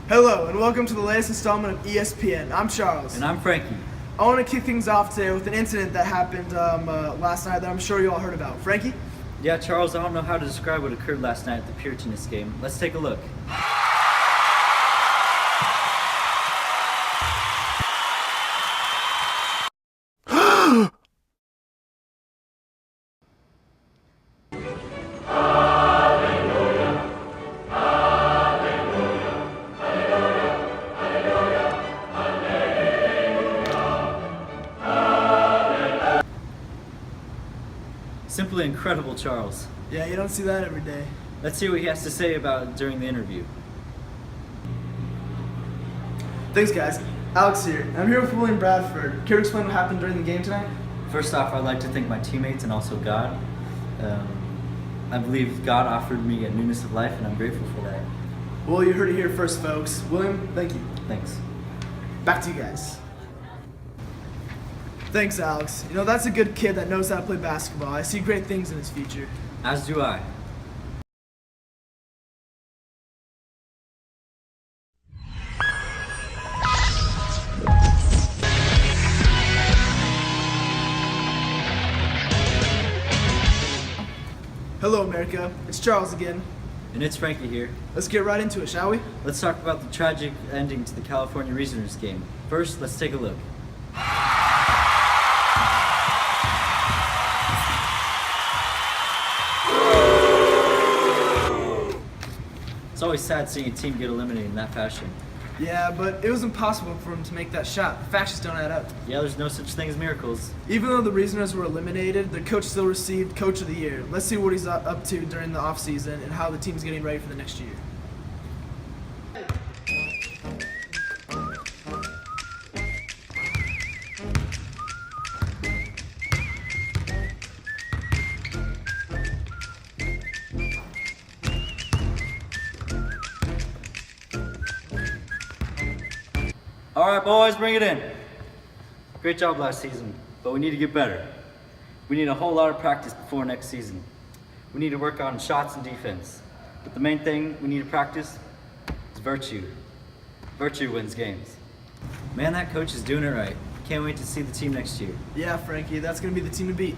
Hello, and welcome to the latest installment of ESPN. I'm Charles. And I'm Frankie. I want to kick things off today with an incident that happened last night that I'm sure you all heard about. Frankie? Yeah, Charles, I don't know how to describe what occurred last night at the Puritanist game. Let's take a look. Simply incredible, Charles. Yeah, you don't see that every day. Let's see what he has to say about it during the interview. Thanks, guys. Alex here. I'm here with William Bradford. Care to explain what happened during the game tonight? First off, I'd like to thank my teammates and also God. I believe God offered me a newness of life, and I'm grateful for that. Well, you heard it here first, folks. William, thank you. Thanks. Back to you guys. Thanks, Alex. You know, that's a good kid that knows how to play basketball. I see great things in his future. As do I. Hello, America. It's Charles again. And it's Frankie here. Let's get right into it, shall we? Let's talk about the tragic ending to the California Reasoners game. First, let's take a look. It's always sad seeing a team get eliminated in that fashion. Yeah, but it was impossible for him to make that shot. The facts just don't add up. Yeah, there's no such thing as miracles. Even though the Reasoners were eliminated, the coach still received Coach of the Year. Let's see what he's up to during the offseason and how the team's getting ready for the next year. All right, boys, bring it in. Great job last season, but we need to get better. We need a whole lot of practice before next season. We need to work on shots and defense. But the main thing we need to practice is virtue. Virtue wins games. Man, that coach is doing it right. Can't wait to see the team next year. Yeah, Frankie, that's going to be the team to beat.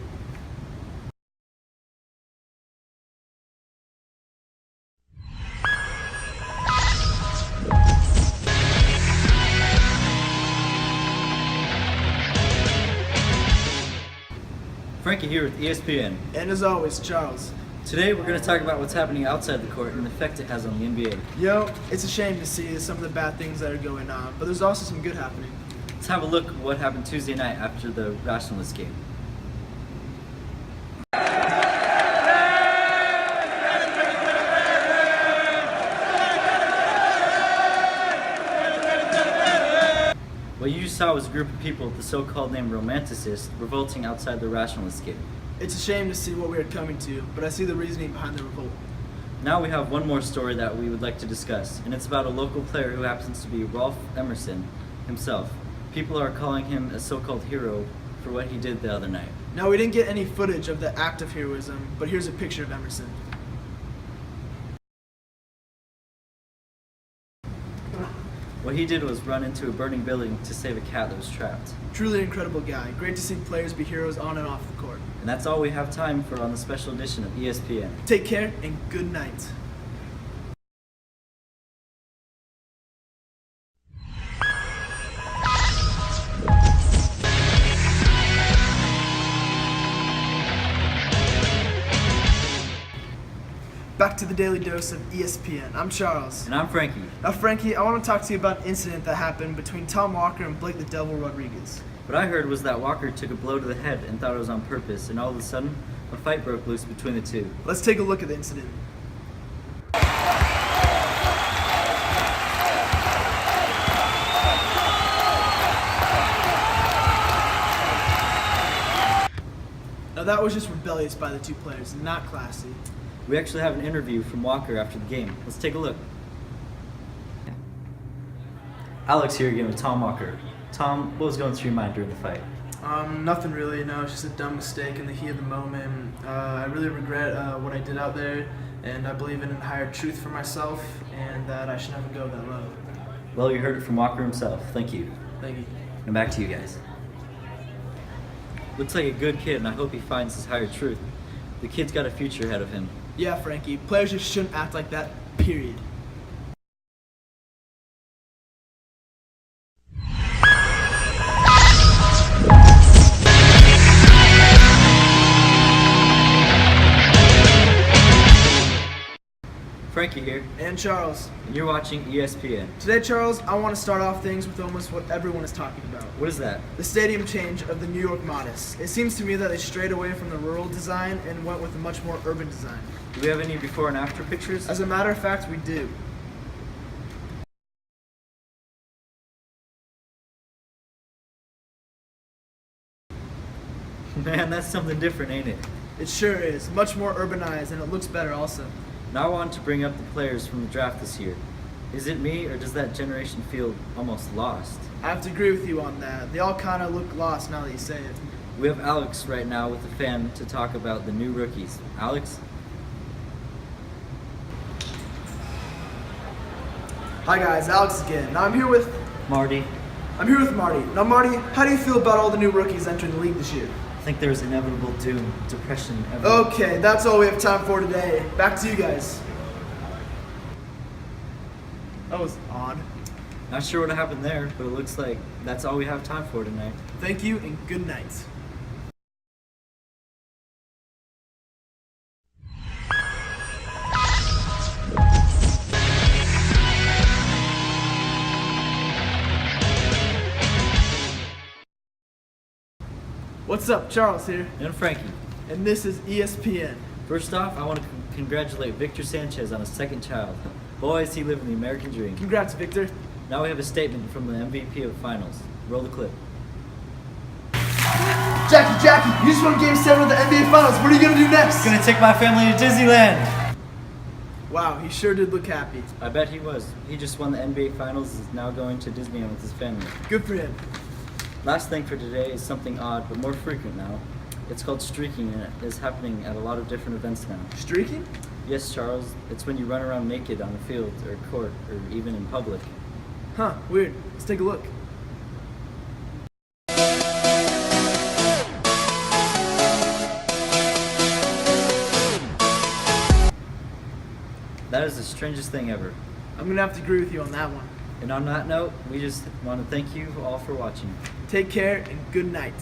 Frankie here with ESPN. And as always, Charles. Today we're going to talk about what's happening outside the court and the effect it has on the NBA. Yo, it's a shame to see some of the bad things that are going on, but there's also some good happening. Let's have a look at what happened Tuesday night after the Rationalist game. What you just saw was a group of people, the so-called named romanticists, revolting outside the Rationalist game. It's a shame to see what we are coming to, but I see the reasoning behind the revolt. Now we have one more story that we would like to discuss, and it's about a local player who happens to be Rolf Emerson himself. People are calling him a so-called hero for what he did the other night. Now, we didn't get any footage of the act of heroism, but here's a picture of Emerson. What he did was run into a burning building to save a cat that was trapped. Truly an incredible guy. Great to see players be heroes on and off the court. And that's all we have time for on the special edition of ESPN. Take care and good night. Back to the Daily Dose of ESPN. I'm Charles. And I'm Frankie. Now, Frankie, I want to talk to you about an incident that happened between Tom Walker and Blake the Devil Rodriguez. What I heard was that Walker took a blow to the head and thought it was on purpose, and all of a sudden, a fight broke loose between the two. Let's take a look at the incident. Now that was just rebellious by the two players, not classy. We actually have an interview from Walker after the game. Let's take a look. Alex here again with Tom Walker. Tom, what was going through your mind during the fight? Nothing really. No, it's just a dumb mistake in the heat of the moment. I really regret what I did out there, and I believe in a higher truth for myself, and that I should never go that low. Well, you heard it from Walker himself. Thank you. Thank you. And back to you guys. Looks like a good kid, and I hope he finds his higher truth. The kid's got a future ahead of him. Yeah, Frankie. Players just shouldn't act like that. Period. Frankie here, And Charles. and you're watching ESPN. Today, Charles, I want to start off things with almost what everyone is talking about. What is that? The stadium change of the New York Modest. It seems to me that they strayed away from the rural design and went with a much more urban design. Do we have any before and after pictures? As a matter of fact, we do. Man, that's something different, ain't it? It sure is. Much more urbanized, and it looks better also. Now I want to bring up the players from the draft this year. Is it me, or does that generation feel almost lost? I have to agree with you on that. They all kind of look lost now that you say it. We have Alex right now with a fan to talk about the new rookies. Alex? Hi guys, Alex again. Now I'm here with Marty? Marty. Now Marty, how do you feel about all the new rookies entering the league this year? I think there's inevitable doom, depression, Okay, that's all we have time for today. Back to you guys. That was odd. Not sure what happened there, but it looks like that's all we have time for tonight. Thank you and good night. What's up, Charles here, And Frankie. and this is ESPN. First off, I want to congratulate Victor Sanchez on his second child. Boy, is he living the American dream. Congrats, Victor. Now we have a statement from the MVP of the finals. Roll the clip. Jackie, you just won Game 7 of the NBA Finals. What are you going to do next? Gonna take my family to Disneyland! Wow, he sure did look happy. I bet he was. He just won the NBA finals, is now going to Disneyland with his family. Good for him. Last thing for today is something odd, but more frequent now. It's called streaking, and it is happening at a lot of different events now. Streaking? Yes, Charles, it's when you run around naked on a field or court or even in public. Huh, weird. Let's take a look. That is the strangest thing ever. I'm going to have to agree with you on that one. And on that note, we just want to thank you all for watching. Take care and good night.